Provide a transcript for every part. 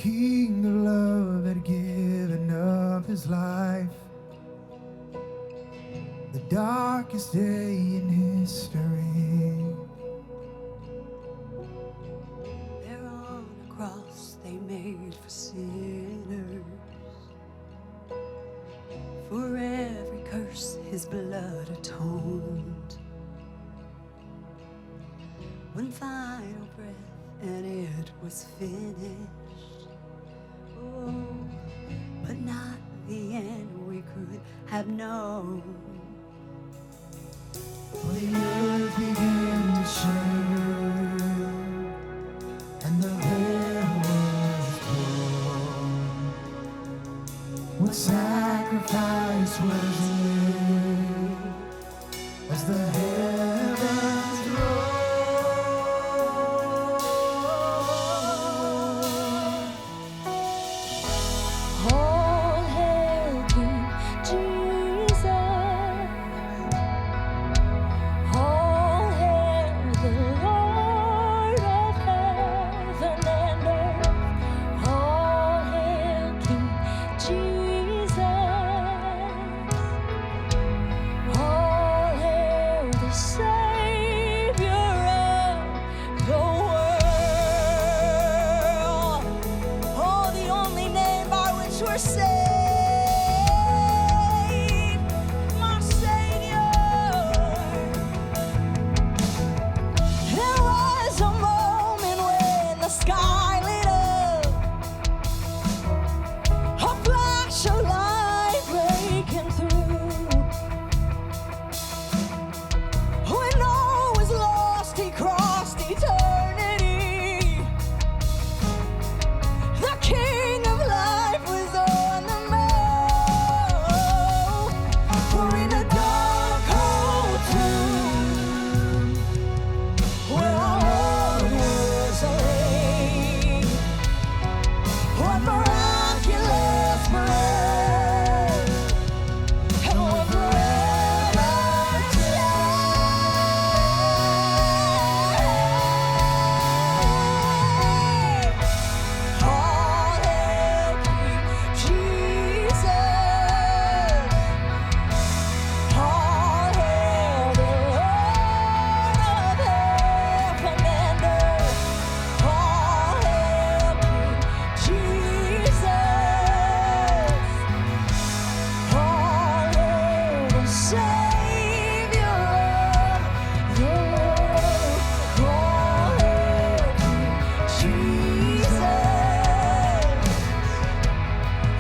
King of love had given up his life. The darkest day in history. There on a cross they made for sinners. For every curse his blood atoned. One final breath and it was finished. Oh, but not the end we could have known. The earth began to shake, and the veil was torn. What sacrifice was made as the heavens roared? All hail King Jesus. All hail the Lord of heaven and earth. All hail King Jesus. All hail the Savior of the world. Oh, the only name by which we're saved, my Savior. There was a moment when the sky lit up, a flash of light breaking through. When all was lost, he crossed eternity. The King of life was on the move. For in a dark, cold tomb, where our Lord was laid, what miraculous birth, and what forever changed. All hail King Jesus. All hail the Lord of heaven and earth. All hail King Jesus. All hail the Savior of the world. All hail King Jesus.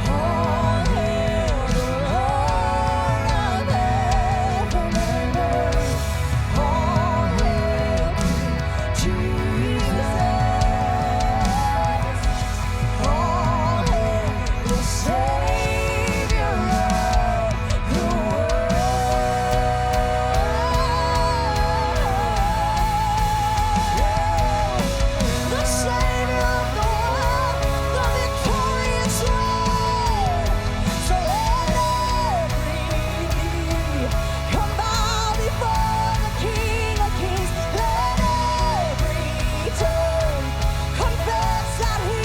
All hail the Lord of heaven and earth. All hail King Jesus. All hail the Savior of the world. The Savior of the world, the victorious one. So let every knee come bow before the King of Kings. Let every tongue confess that He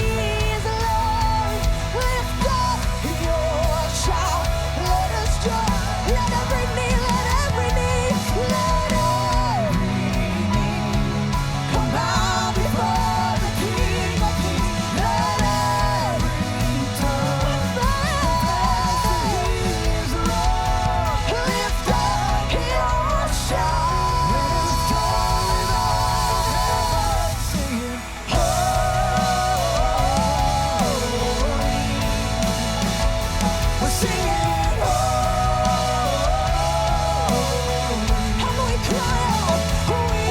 is Lord. Lift up your shout, let us join. Let every knee, let every knee, let every knee come bow before the King of Kings. Let every tongue confess that He is Lord. Lift up your shout. Let us join with all heaven singing, holy. We're singing, holy. And we cry out, holy.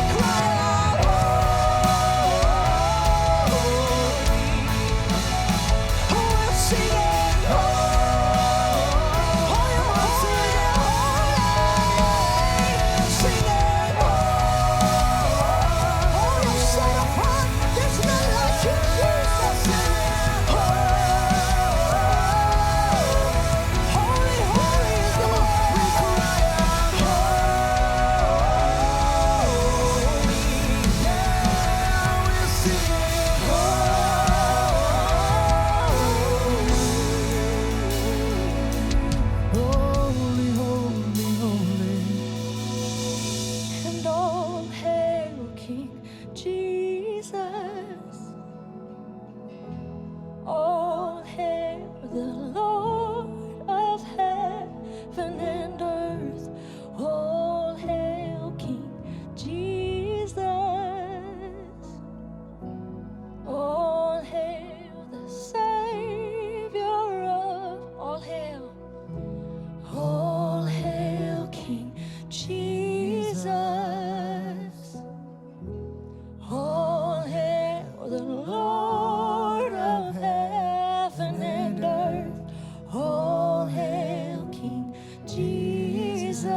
We're singing, holy. We're singing, holy. Singing, holy. Oh, you're set apart. There's none like you, Jesus. Holy, holy is the Lord. We cry out, holy. Yeah, we're singing, holy. Lord of heaven and earth. All hail King Jesus. All hail the Savior of all hail. All hail King Jesus. All hail the Lord of heaven and earth. All hail King Jesus.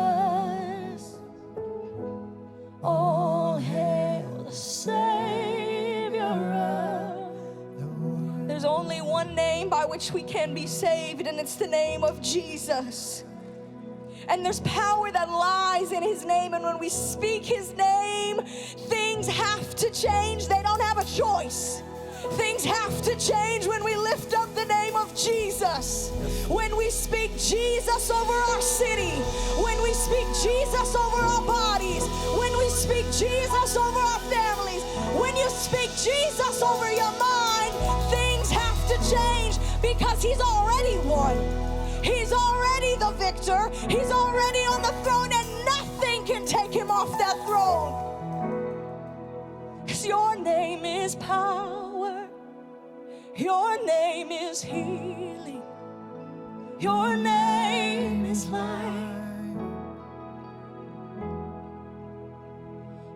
All hail the Savior of. There's only one name by which we can be saved, and it's the name of Jesus. And there's power that lies in his name, and when we speak his name, things have to change. They don't have a choice. Things have to change when we lift up the name of Jesus. When we speak Jesus over our city, when we speak Jesus over our bodies, when we speak Jesus over our families, when you speak Jesus over your mind, things have to change because he's already won. He's already the victor. He's already on the throne, and nothing can take him off that throne. 'Cause your name is power. Your name is healing. Your name is life.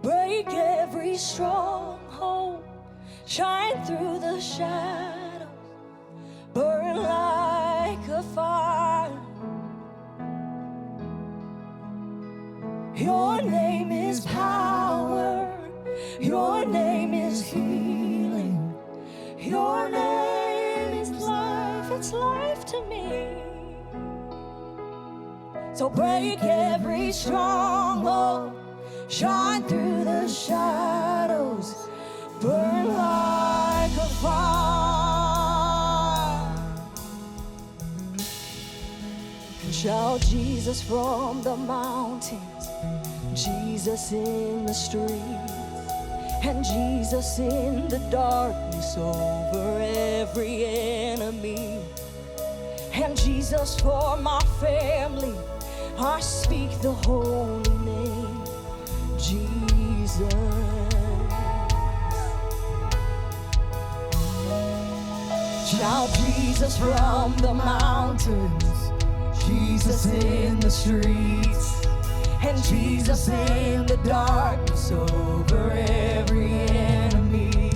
Break every stronghold. Shine through the shadows. Burn like a fire. Your name is power. Your name is healing. Your name is life. It's life to me. So break every stronghold. Shine through the shadows. Burn like a fire. Shout Jesus from the mountains, Jesus in the streets, and Jesus in the darkness over every enemy. And Jesus for my family, I speak the holy name, Jesus. Shout Jesus from the mountains, Jesus in the streets, and Jesus in the darkness over every enemy.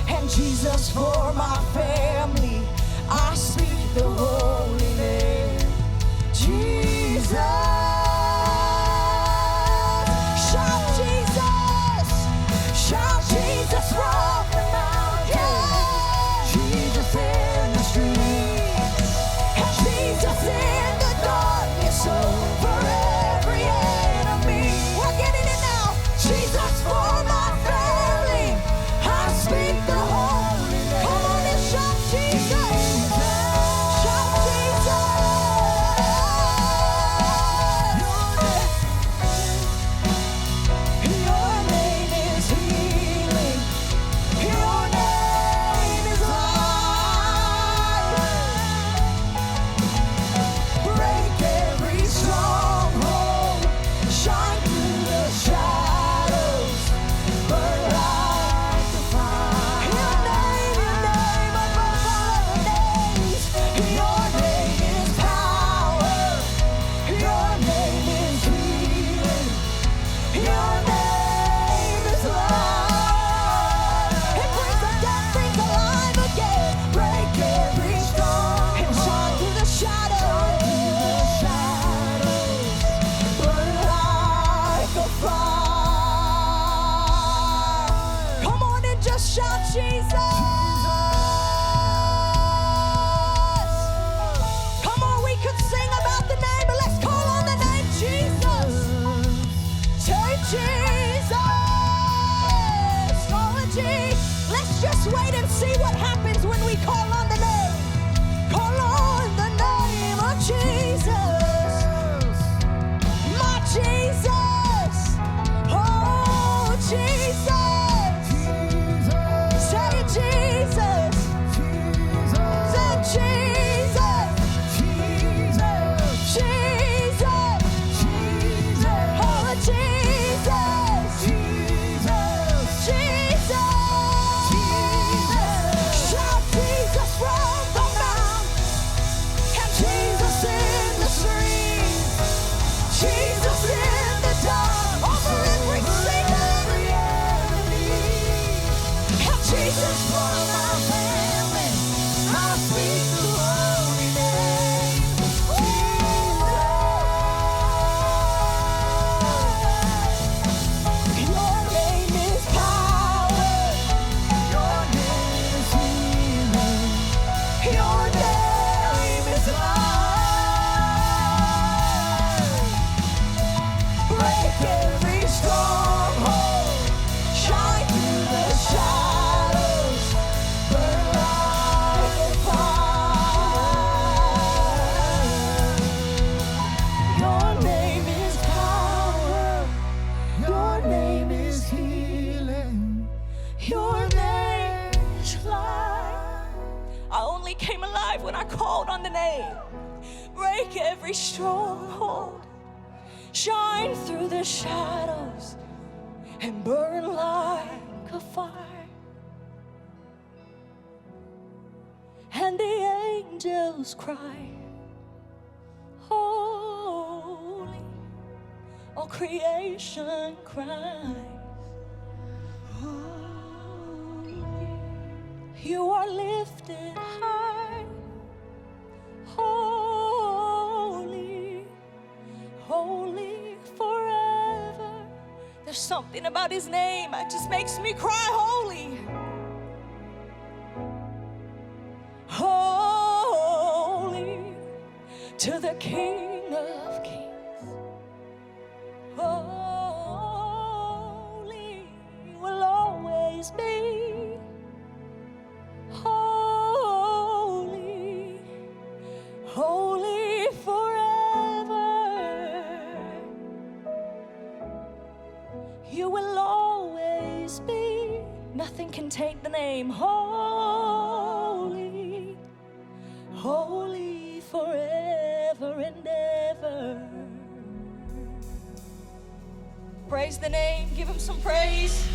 And Jesus for my family, I speak the holy name, Jesus. Shout Jesus, shout Jesus from the mountains, Jesus in the streets, and Jesus in the darkness over every enemy. We're getting it now. Jesus for my family, I speak the holy name. Come on and shout Jesus. Shout Jesus. Your name is healing. Your name is life. Break every stronghold. Shine through the shadows. Burn like the fire. Your name above all other names. Your name is power. Your name is healing. Your name is life. It brings the dead things alive again. Break every storm and shine through the shadows. Burn like a fire. Come on and just shout Jesus. Come on, we could sing about the name, but let's call on the name Jesus. Say Jesus. Call it Jesus. Let's just wait and see what happens when we call on the name. Call on the name of Jesus. My Jesus. Oh, Jesus. Say Jesus. Say Jesus. Jesus for my family. I speak the holy name. Your name is power. Your name is healing. Your name is life. Break every stronghold. Shine through the shadows. Burn like a fire. Your name is power. Your name is healing. Your name is life. I only came alive when I called on the name. Break every stronghold. Shine through the shadows and burn like a fire. And the angels cry, holy. All creation cries, holy. You are lifted high, holy, holy forever. There's something about his name that just makes me cry, holy. Holy to the King of Kings. Holy will always be. Holy, holy forever. You will always be. Nothing can take the name holy, holy forever and ever. Praise the name, give him some praise.